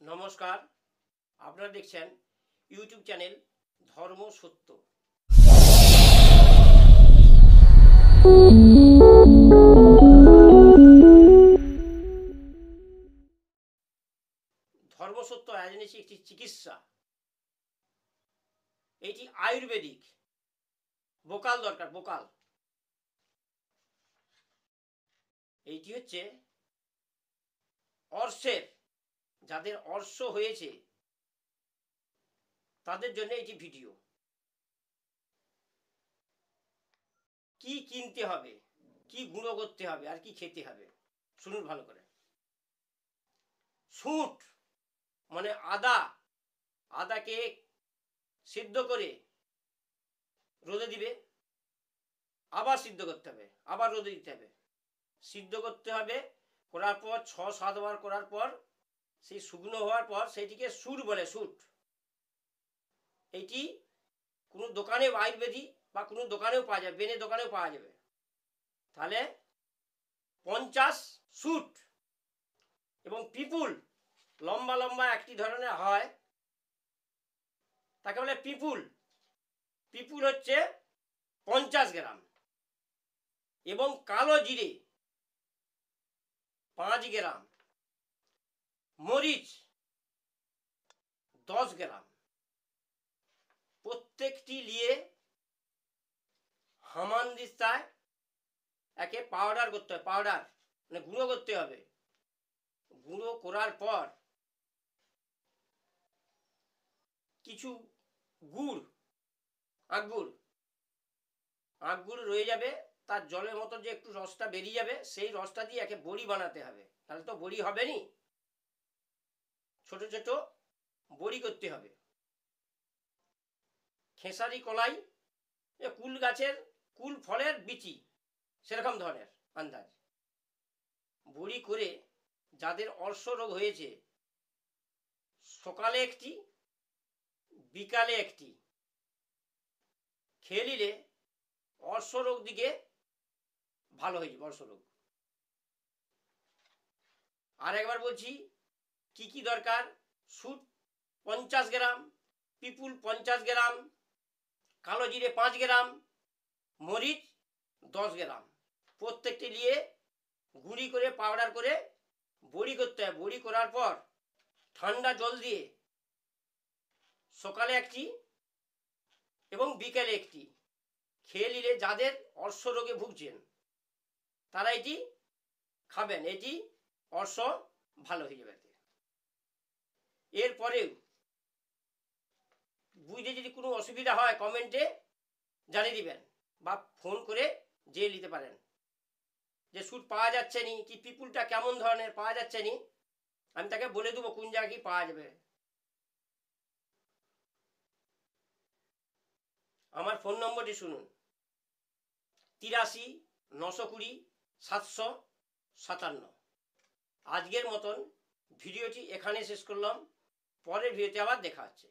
নমস্কার, আপনারা দেখছেন ইউটিউব চ্যানেল ধর্ম সত্য। ধর্মসত্য রাজনীতি একটি চিকিৎসা, এটি আয়ুর্বেদিক। বোকাল দরকার, বোকাল। এইটি হচ্ছে অর্শের, যাদের অর্শ হয়েছে তাদের জন্য এটি ভিডিও। কি কিনতে হবে, কি গুঁড়ো করতে হবে, আর কি খেতে হবে শুনুন ভালো করে। সুঁট মানে আদা, আদাকে সিদ্ধ করে রোদে দিবে, আবার সিদ্ধ করতে হবে, আবার রোদে দিতে হবে, সিদ্ধ করতে হবে। করার পর 6-7 বার করার পর সেই শুকনো হওয়ার পর সেইটিকে সুট বলে, সুট। এইটি কোনো দোকানে আয়ুর্বেদিক বা কোনো দোকানেও পাওয়া যাবে, বেনে দোকানেও পাওয়া যাবে। তাহলে 50 সুট। এবং পিপুল লম্বা লম্বা একটি ধরনের হয়, তাকে বলে পিপুল। পিপুল হচ্ছে 50 গ্রাম। এবং কালো জিরে 5 গ্রাম, মরিচ 10 গ্রাম, প্রত্যেকটি নিয়ে হামানদিস্তায় একে পাউডার করতে হবে, পাউডার মানে গুঁড়ো করতে হবে। গুঁড়ো করার পর কিছু গুড়, আখগুড় রয়ে যাবে, তার জলের মতো যে একটু রসটা বেরিয়ে যাবে, সেই রসটা দিয়ে একে বড়ি বানাতে হবে। তাহলে তো বড়ি হবে নি, ছোট ছোট বড়ি করতে হবে। খেসারি কলাই, কুল গাছের কুল ফলের বিচি, সেরকম ধরনের আন্দাজ। বড়ি করে যাদের অর্শ রোগ হয়েছে, সকালে একটি বিকালে একটি খেয়ে নিলে অর্শ রোগ দিকে ভালো হয়ে যাবে, অর্শ রোগ। আর একবার বলছি কি কি দরকার। সুট 50 গ্রাম, পিপুল 50 গ্রাম, কালো জিরে 5 গ্রাম, মরিচ 10 গ্রাম, প্রত্যেকটি নিয়ে গুঁড়ি করে পাউডার করে বড়ি করতে হয়। বড়ি করার পর ঠান্ডা জল দিয়ে সকালে একটি এবং বিকেলে একটি খেয়ে নিলে যাদের অর্শ রোগে ভুগছেন তারা এটি খাবেন, এটি অর্শ ভালো হয়ে যাবে। এরপরেও বুঝতে যদি কোনো অসুবিধা হয় কমেন্টে জানিয়ে দিবেন, বা ফোন করে যেয়ে নিতে পারেন যে সুট পাওয়া যাচ্ছে নি, কি পিপুলটা কেমন ধরনের পাওয়া যাচ্ছে নি, আমি তাকে বলে দেবো কোন জায়গায় কি পাওয়া যাবে। আমার ফোন নম্বরটি শুনুন, 83 920 757। আজকের মতন ভিডিওটি এখানে শেষ করলাম, পরের ভিডিওতে আবার দেখা হচ্ছে।